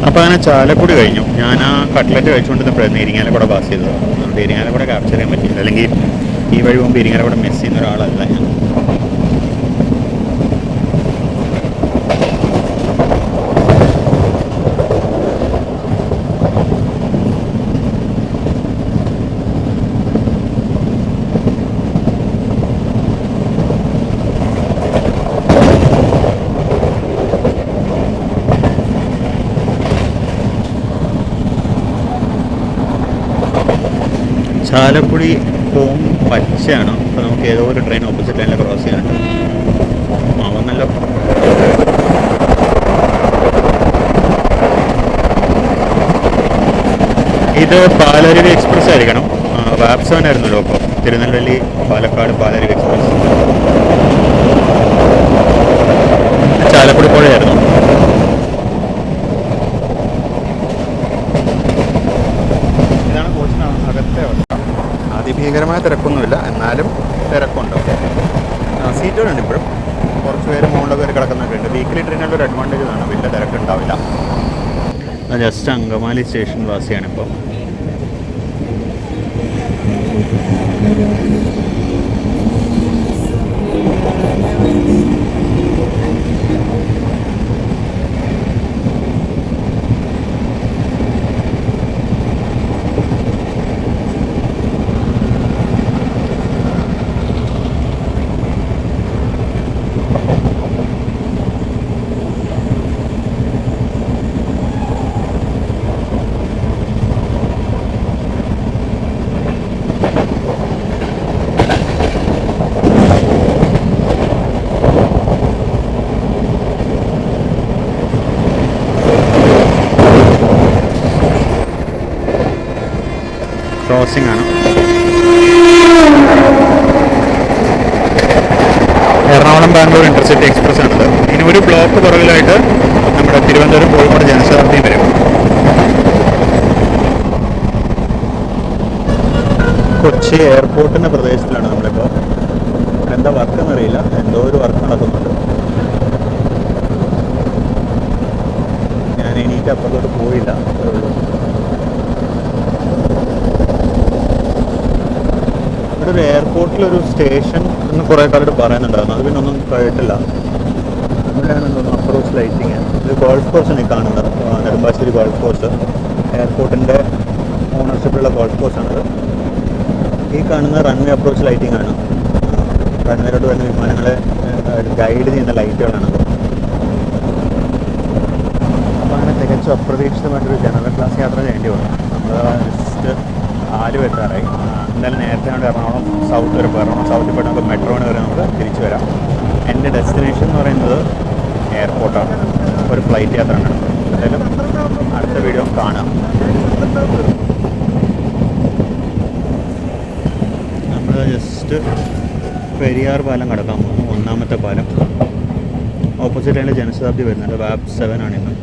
അപ്പോൾ അങ്ങനെ ചാലക്കുടി കഴിഞ്ഞു. ഞാൻ ആ കട്ട്ലറ്റ് കഴിച്ചുകൊണ്ടിരുന്നപ്പോഴായിരുന്നു ഇരിങ്ങാലക്കുട പാസ് ചെയ്തത്. അതുകൊണ്ട് ഇരിങ്ങാലക്കുട ക്യാപ്ചർ ചെയ്യാൻ പറ്റിയില്ല. അല്ലെങ്കിൽ ഈ വഴി പോകുമ്പോൾ ഇരിങ്ങാലക്കുട മിസ് ചെയ്യുന്ന ഒരാളല്ല ഞാൻ. ചാലക്കുടി പോകും പച്ചയാണ്. അപ്പോൾ നമുക്ക് ഏതോ ഒരു ട്രെയിൻ ഓപ്പോസിറ്റ് ലൈനിൽ ക്രോസ് ചെയ്യാനുണ്ട്. അവന്നല്ലോ. ഇത് പാലരുവി എക്സ്പ്രസ് ആയിരിക്കണം. വാപ്സോൺ ആയിരുന്നല്ലോ. അപ്പോൾ തിരുനെൽവേലി പാലക്കാട് പാലരുവി എക്സ്പ്രസ്. ചാലക്കുടി പുഴയായിരുന്നു. ഇതാണ് കോച്ചിനാണ് അകത്തെ അവസ്ഥ. അതിഭീകരമായ തിരക്കൊന്നുമില്ല, എന്നാലും തിരക്കുണ്ട്. സീറ്റുകളുണ്ട് ഇപ്പോഴും. കുറച്ച് പേര് മുകളിൽ കയറി കിടക്കുന്നൊക്കെ ഉണ്ട്. വീക്കിലി ട്രെയിനിലുള്ള ഒരു അഡ്വാൻറ്റേജ് ആണ്, വലിയ തിരക്കുണ്ടാവില്ല. ജസ്റ്റ് അങ്കമാലി സ്റ്റേഷൻ വാസിയാണിപ്പോൾ. ക്രോസിംഗ് ആണ്. ഇന്റർസിറ്റി എക്സ്പ്രസ് ആണത്. ഇനി ഒരു ബ്ലോക്ക് പുറകിലായിട്ട് നമ്മുടെ തിരുവനന്തപുരം കോഴിക്കോട് ജനശതാബ്ദി വരും. കൊച്ചി എയർപോർട്ടിൻ്റെ പ്രദേശത്തിലാണ് നമ്മളിപ്പോൾ. എന്താ വർക്ക് എന്നറിയില്ല, എന്തോ ഒരു വർക്ക് നടക്കുന്നുണ്ട്. ഞാൻ എണീറ്റ് അപ്പുറത്തോട്ട് പോയില്ല, അതേ ഉള്ളൂ. ഇവിടെ ഒരു എയർപോർട്ടിലൊരു സ്റ്റേഷൻ എന്ന് കുറേ കാലമായിട്ട് പറയുന്നുണ്ടായിരുന്നു, അത് പിന്നെ ഒന്നും കേട്ടില്ല. ഇവിടെയാണ് തോന്നുന്നു അപ്രോച്ച് ലൈറ്റിങ്. ഇത് ഗോൾഫ് കോഴ്സാണ് ഈ കാണുന്നത്, നെടുമ്പാശ്ശേരി ഗോൾഫ് കോഴ്സ്. എയർപോർട്ടിൻ്റെ ഓണർഷിപ്പിലുള്ള ഗോൾഫ് കോഴ്സാണത്. ഈ കാണുന്ന റൺവേ അപ്രോച്ച് ലൈറ്റിംഗ് ആണ്. റൺവേയിലോട്ട് വരുന്ന വിമാനങ്ങളെ ഗൈഡ് ചെയ്യുന്ന ലൈറ്റുകളാണത്. അപ്പോൾ അങ്ങനെ തികച്ചും അപ്രതീക്ഷിതമായിട്ടൊരു ജനറൽ ക്ലാസ് യാത്ര ചെയ്യേണ്ടി വന്നു. നമ്മൾ ജസ്റ്റ് ആലുവ എത്താറായി. എന്തായാലും നേരത്തെ കൊണ്ട് എറണാകുളം സൗത്ത് വരെ പോയി. എറണാകുളം സൗത്തിൽ പോയിട്ട് നമുക്ക് മെട്രോന് വരെ നമുക്ക് തിരിച്ചു വരാം. എൻ്റെ ഡെസ്റ്റിനേഷൻ എന്ന് പറയുന്നത് എയർപോർട്ടാണ്. ഒരു ഫ്ലൈറ്റ് യാത്ര ആണ്. എന്തായാലും അടുത്ത വീഡിയോ കാണാം. നമ്മൾ ജസ്റ്റ് പെരിയാർ പാലം കടക്കാൻ പോകുന്നു, ഒന്നാമത്തെ പാലം. ഓപ്പോസിറ്റ് അതിൻ്റെ ജനശതാബ്ദി വരുന്നുണ്ട്. വാപ്പ് 7 ആണിന്ന്.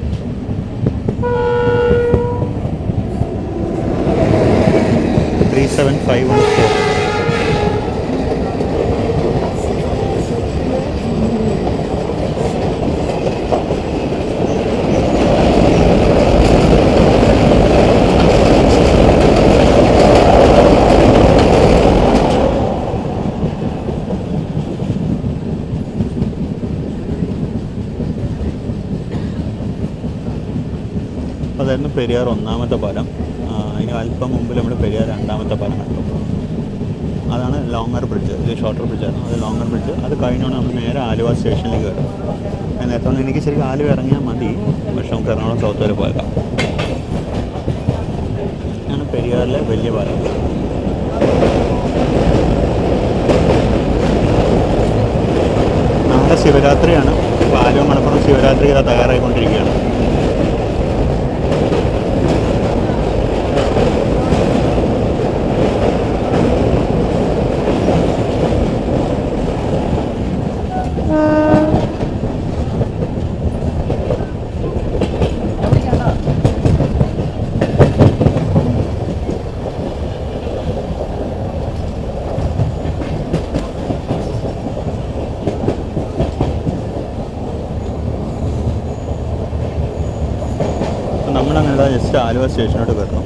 അതായിരുന്നു പെരിയാർ ഒന്നാമത്തെ പാലം. അതിന് അല്പം മുമ്പിൽ നമ്മൾ പെരിയാർ രണ്ടാമത്തെ പാലം കണ്ടു. അതാണ് ലോങ്ങർ ബ്രിഡ്ജ്. ഇത് ഷോർട്ടർ ബ്രിഡ്ജായിരുന്നു, അത് ലോങ്ങർ ബ്രിഡ്ജ്. അത് കഴിഞ്ഞുകൊണ്ട് നമ്മൾ നേരെ ആലുവ സ്റ്റേഷനിലേക്ക് കയറും. നേരത്തെ എനിക്ക് ശരിക്കും ആലുവ ഇറങ്ങിയാൽ മതി, പക്ഷെ നമുക്ക് എറണാകുളം സൗത്ത് വരെ പോയേക്കാം. ആണ് പെരിയാറിലെ വലിയ പാലം. നാളെ ശിവരാത്രിയാണ്. ഇപ്പോൾ ആലുവ മലപ്പുറം ശിവരാത്രി തയ്യാറായിക്കൊണ്ടിരിക്കുകയാണ്. നമ്മളങ്ങനെ ജസ്റ്റ് ആലുവ സ്റ്റേഷനോട്ട് വരണം.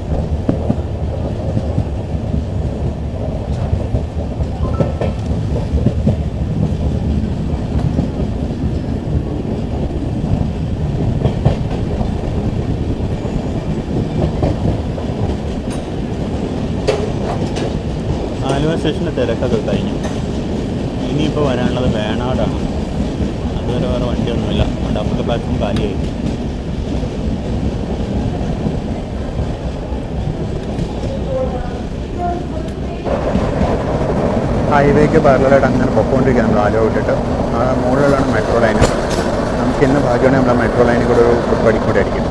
ആലുവ സ്റ്റേഷൻ്റെ തിരക്കൊക്കെ കഴിഞ്ഞു. ഇനിയിപ്പോൾ വരാനുള്ളത് വേണാടാണ്. അതുവരെ വേറെ വണ്ടിയൊന്നുമില്ല. അതുകൊണ്ട് അപ്പുറത്തെ പ്ലാറ്റ്ഫോം കാലിയായി. ഹൈവേക്ക് പാരലായിട്ട് അങ്ങനെ പൊക്കോണ്ടിരിക്കുക നമ്മൾ ആലുവ വിട്ടിട്ട്. ആ മുകളിലാണ് മെട്രോ ലൈൻ. നമുക്ക് ഇന്ന് ഭാഗ്യമാണെങ്കിൽ നമ്മുടെ മെട്രോ ലൈനിൽ കൂടെ ഒരു ട്രിപ്പ് അടിക്കൂടെ അടിക്കും.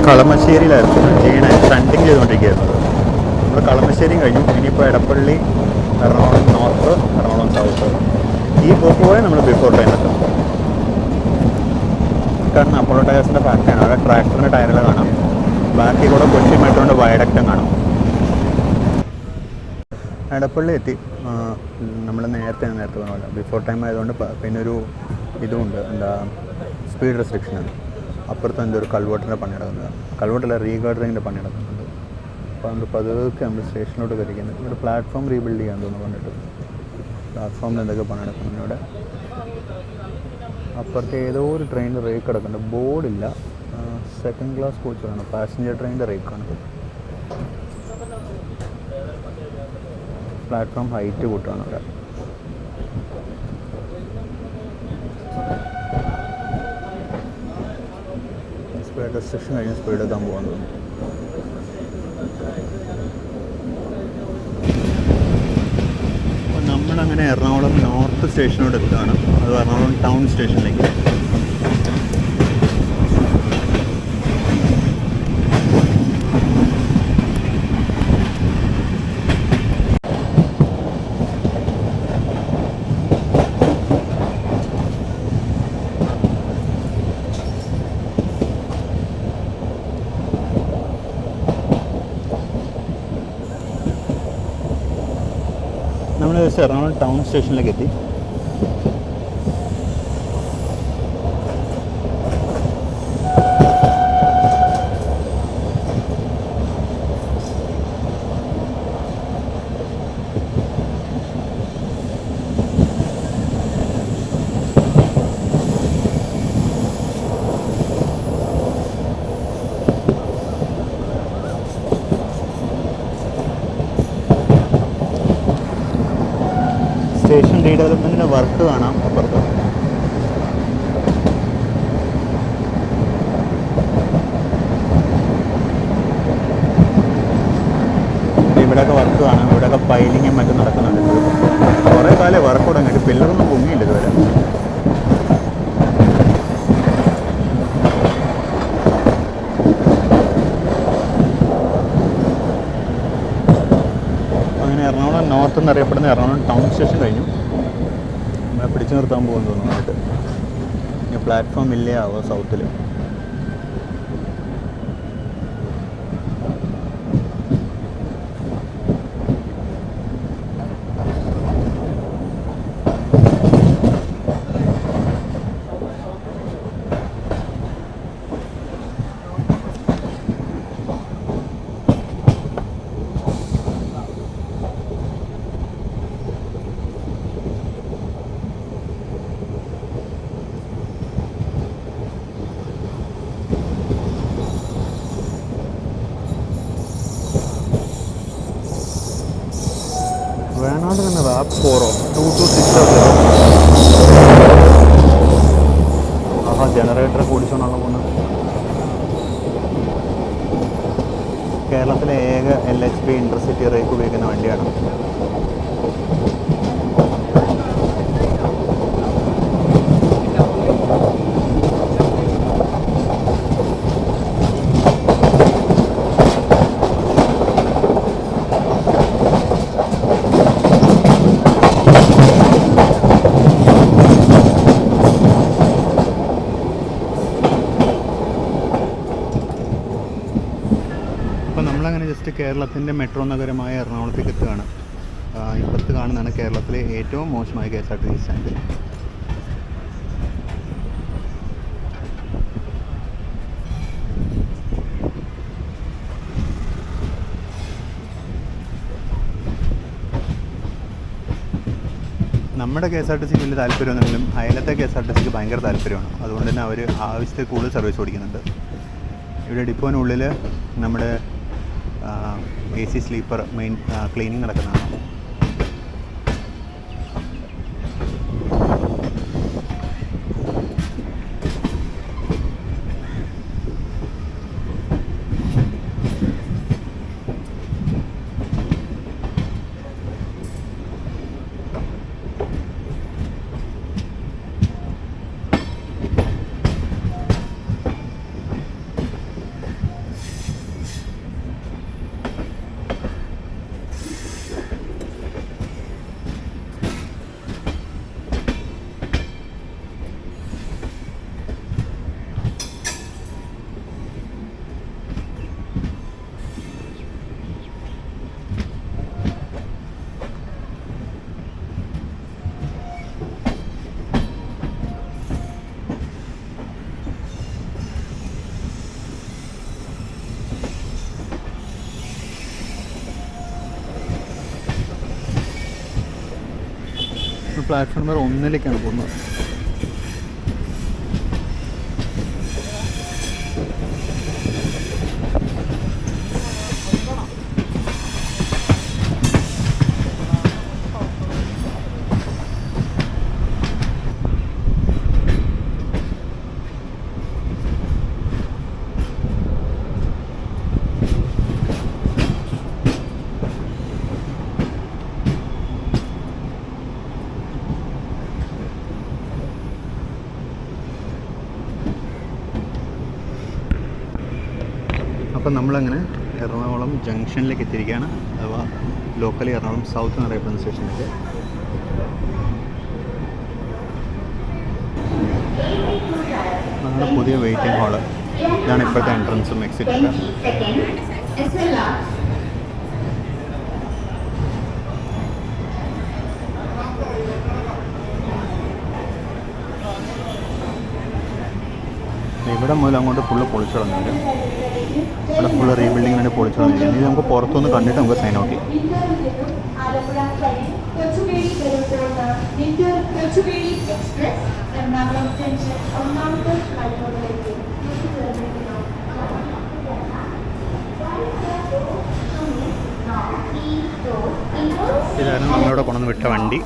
കളമശ്ശേരിയിലായിരുന്നു ഷണ്ടിങ് ചെയ്തുകൊണ്ടിരിക്കുകയായിരുന്നു. നമ്മൾ കളമശ്ശേരിയും കഴിഞ്ഞു. ഇനിയിപ്പോൾ എടപ്പള്ളി, എറണാകുളം നോർത്ത്, എറണാകുളം സൗത്ത്. ഈ പോക്ക് പോയാൽ നമ്മൾ ബിഫോർ ടൈമെത്തും. കാരണം അപ്പോളോ ടയേഴ്സിൻ്റെ ഫാക്ടറിയാണ്. അവിടെ ട്രാക്ടറിൻ്റെ ടയറുകൾ കാണാം. ബാക്കി കൂടെ കൊച്ചി മെട്രോൻ്റെ വയഡക്റ്റും കാണാം. എടപ്പള്ളി എത്തി. നമ്മൾ നേരത്തെ പറഞ്ഞ ബിഫോർ ടൈം ആയതുകൊണ്ട് പിന്നെ ഒരു ഇതുമുണ്ട്, എന്താ സ്പീഡ് റെസ്ട്രിക്ഷനാണ്. അപ്പുറത്ത് എന്തോ ഒരു കൾവോട്ടിൻ്റെ പണി നടക്കുന്നത്, കൾവോട്ടല്ല റീഗാർഡറിങ്ങിൻ്റെ പണി നടക്കുന്നുണ്ട്. അപ്പോൾ അതുകൊണ്ട് പതുക്കെ നമ്മൾ സ്റ്റേഷനിലോട്ട് കരിക്കുന്നത്. ഇവിടെ പ്ലാറ്റ്ഫോം റീബിൽഡ് ചെയ്യാൻ തോന്നുന്നു കണ്ടിട്ട്. പ്ലാറ്റ്ഫോമിൽ എന്തൊക്കെ പണി നടക്കുന്നുണ്ട് ഇവിടെ. അപ്പുറത്തെ ഏതോ ഒരു ട്രെയിനിൻ്റെ റേക്ക് കിടക്കുന്നുണ്ട്, ബോർഡില്ല. സെക്കൻഡ് ക്ലാസ് കോച്ചുകളാണ്, പാസഞ്ചർ ട്രെയിനിൻ്റെ റേക്കാണ്. പ്ലാറ്റ്ഫോം ഹൈറ്റ് കൂട്ടുകയാണ് അവിടെ. സ്പീഡ് റെസ്ട്രിക്ഷൻ കഴിഞ്ഞ് സ്പീഡ് എത്താൻ പോകുന്നത്. അപ്പോൾ നമ്മളങ്ങനെ എറണാകുളം നോർത്ത് സ്റ്റേഷനോട് എത്തുകയാണ്. അത് എറണാകുളം ടൗൺ സ്റ്റേഷനിലേക്ക്. നമ്മൾ ജസ്റ്റ് എറണാകുളം ടൗൺ സ്റ്റേഷനിലേക്ക് എത്തി. സ്റ്റേഷൻ റീഡെവലപ്മെൻറ്റിൻ്റെ വർക്ക് കാണാം അപ്പുറത്ത്. ഇവിടെയൊക്കെ വർക്ക് കാണാം. ഇവിടെയൊക്കെ പൈലിങ്ങും മറ്റും നടക്കുന്നുണ്ട്. കുറേ കാലം വർക്ക് തുടങ്ങിയിട്ട് പില്ലറൊന്നും പൊങ്ങിയില്ല ഇതുവരെ. അങ്ങനെ എറണാകുളം നോർത്ത് എന്നറിയപ്പെടുന്ന എറണാകുളം ടൗൺ സ്റ്റേഷൻ കഴിഞ്ഞു. നമ്മളെ പിടിച്ചു നിർത്താൻ പോകുന്നു തോന്നുന്നുണ്ട്. ഇനി പ്ലാറ്റ്ഫോം ഇല്ലേ ആവോ സൗത്തിൽ. വേണാട് തന്നെ ആപ്പ് 4 2260. ആഹാ, ജനറേറ്റർ കൂടിച്ചോണ്ടാണ് പോകുന്നത്. കേരളത്തിലെ ഏക LHP ഇൻ്റർസിറ്റി റേക്ക് ഉപയോഗിക്കുന്ന വണ്ടിയാണ്. നമ്മളങ്ങനെ ജസ്റ്റ് കേരളത്തിൻ്റെ മെട്രോ നഗരമായ എറണാകുളത്തേക്ക് എത്തുകയാണ്. ഇപ്പുറത്ത് കാണുന്നതാണ് കേരളത്തിലെ ഏറ്റവും മോശമായ KSRTC സ്റ്റാൻഡ്. നമ്മുടെ KSRTCക്ക് വലിയ താല്പര്യമൊന്നുമില്ലെങ്കിലും അയലത്തെ KSRTCക്ക് ഭയങ്കര താല്പര്യമാണ്. അതുകൊണ്ട് തന്നെ അവർ ആവശ്യത്തിൽ കൂടുതൽ സർവീസ് ഓടിക്കുന്നുണ്ട്. ഇവിടെ ഡിപ്പോനുള്ളിൽ നമ്മുടെ AC സ്ലീപ്പർ മെയിൻ ക്ലീനിങ് നടക്കുന്നതാണ്. പ്ലാറ്റ്ഫോം നമ്പർ 1 പോകുന്നത്. അപ്പം നമ്മളങ്ങനെ എറണാകുളം ജംഗ്ഷനിലേക്ക് എത്തിയിരിക്കുകയാണ്. അഥവാ ലോക്കലി എറണാകുളം സൗത്ത് എന്നറിയപ്പെടുന്ന സ്റ്റേഷനിലേക്ക്. നമ്മുടെ പുതിയ വെയിറ്റിംഗ് ഹാള്. ഇതാണ് ഇപ്പോഴത്തെ എൻട്രൻസും എക്സിറ്റും. ഇവിടെ മുതൽ അങ്ങോട്ട് ഫുള്ള് പൊളിച്ചു കളഞ്ഞിട്ട് ഇവിടെ ഫുള്ള് റീബിൽഡിങ്ങിന് വേണ്ടി പൊളിച്ചു കളഞ്ഞിരിക്കുന്നത്. ഇത് നമുക്ക് പുറത്തുനിന്ന് കണ്ടിട്ട് നമുക്ക് സൈൻ ഔട്ട് ചെയ്യാം. ഇതായിരുന്നു നമ്മളിവിടെ കൊണ്ടുവന്ന് വിട്ട വണ്ടി.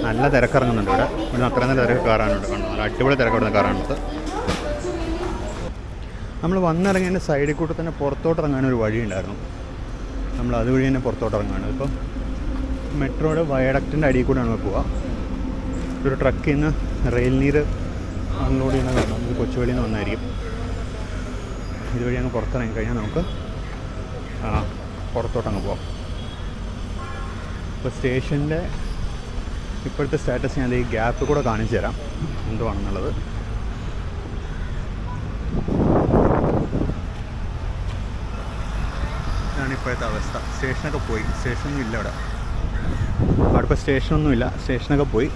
നല്ല തിരക്കിറങ്ങുന്നുണ്ട് ഇവിടെ. ഇവിടെ അത്രയും നല്ല തിരക്ക് കാറാണ് ഇവിടെ കാണുന്നത്. നല്ല അടിപൊളി തിരക്കിടുന്ന കാറാണിത്. നമ്മൾ വന്നിറങ്ങിയതിൻ്റെ സൈഡിൽ കൂടെ തന്നെ പുറത്തോട്ട് ഇറങ്ങാനൊരു വഴിയുണ്ടായിരുന്നു. നമ്മൾ അതുവഴി തന്നെ പുറത്തോട്ട് ഇറങ്ങുകയാണ്. ഇപ്പോൾ മെട്രോയുടെ വയഡക്റ്റിൻ്റെ അടിയിൽ കൂടെയാണ് പോവുക. ഒരു ട്രക്കിൽ നിന്ന് റെയിൽ നീര് അൺലോഡ് ചെയ്യുന്ന കാണാം. ഇത് കൊച്ചുവേളിയിൽ നിന്ന് വന്നായിരിക്കും. ഇതുവഴി അങ്ങ് പുറത്തിറങ്ങി കഴിഞ്ഞാൽ നമുക്ക് പുറത്തോട്ടങ്ങ് പോകാം. ഇപ്പോൾ സ്റ്റേഷൻ്റെ ഇപ്പോഴത്തെ സ്റ്റാറ്റസ് ഞാൻ ഈ ഗ്യാപ്പ് കൂടെ കാണിച്ചു തരാം എന്തുവാണെന്നുള്ളത്. ഇതാണ് ഇപ്പോഴത്തെ അവസ്ഥ. സ്റ്റേഷനൊക്കെ പോയി. സ്റ്റേഷനൊന്നും ഇല്ല അവിടെ. അവിടെ ഇപ്പോൾ സ്റ്റേഷനൊന്നുമില്ല. സ്റ്റേഷനൊക്കെ പോയി.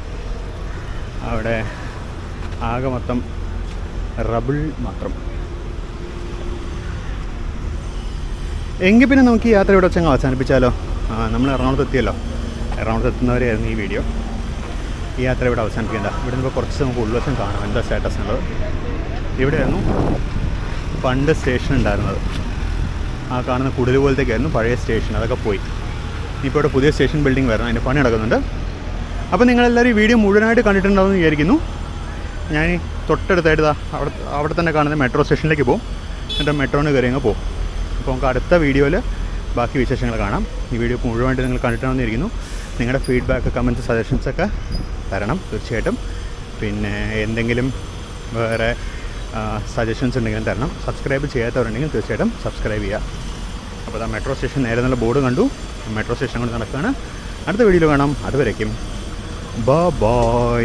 അവിടെ ആകെ മൊത്തം റബിൾ മാത്രം. എങ്കിൽ പിന്നെ നമുക്ക് ഈ യാത്ര ഇവിടെ വെച്ചങ്ങ് അവസാനിപ്പിച്ചാലോ? നമ്മൾ എറണാകുളത്ത് എത്തിയല്ലോ. എറണാകുളത്ത് എത്തുന്നവരെയായിരുന്നു ഈ വീഡിയോ. ഈ യാത്ര ഇവിടെ അവസാനിപ്പിക്കേണ്ട. ഇവിടെ നിന്ന് ഇപ്പോൾ കുറച്ച് നമുക്ക് ഉൾവശം കാണാം എന്താ സ്റ്റാറ്റസ് ഉള്ളത്. ഇവിടെയായിരുന്നു പണ്ട് സ്റ്റേഷൻ ഉണ്ടായിരുന്നത്. ആ കാണുന്ന കുടിൽ പോലത്തേക്കായിരുന്നു പഴയ സ്റ്റേഷൻ. അതൊക്കെ പോയി. ഇപ്പോൾ ഇവിടെ പുതിയ സ്റ്റേഷൻ ബിൽഡിംഗ് വരണം. അതിൻ്റെ പണി നടക്കുന്നുണ്ട്. അപ്പോൾ നിങ്ങളെല്ലാവരും ഈ വീഡിയോ മുഴുവനായിട്ട് കണ്ടിട്ടുണ്ടാവുമെന്ന് വിചാരിക്കുന്നു. ഞാൻ തൊട്ടടുത്തായിട്ട് അവിടെ തന്നെ കാണുന്ന മെട്രോ സ്റ്റേഷനിലേക്ക് പോകും. എന്നിട്ട് മെട്രോന് കയറി അങ്ങ് പോകും. അപ്പോൾ നമുക്ക് അടുത്ത വീഡിയോയിൽ ബാക്കി വിശേഷങ്ങൾ കാണാം. ഈ വീഡിയോ മുഴുവനായിട്ട് നിങ്ങൾ കണ്ടിട്ടുണ്ടെന്നിരിക്കുന്നു. നിങ്ങളുടെ ഫീഡ്ബാക്ക്, കമൻറ്റ്, സജഷൻസൊക്കെ തരണം തീർച്ചയായിട്ടും. പിന്നെ എന്തെങ്കിലും വേറെ സജഷൻസ് ഉണ്ടെങ്കിലും തരണം. സബ്സ്ക്രൈബ് ചെയ്യാത്തവരുണ്ടെങ്കിൽ തീർച്ചയായിട്ടും സബ്സ്ക്രൈബ് ചെയ്യുക. അപ്പോൾ ആ മെട്രോ സ്റ്റേഷൻ നേരെ നല്ല ബോർഡ് കണ്ടു. മെട്രോ സ്റ്റേഷൻ കൊണ്ട് നടക്കുകയാണ്. അടുത്ത വീഡിയോയിൽ കാണാം. അതുവരേക്കും ബൈ.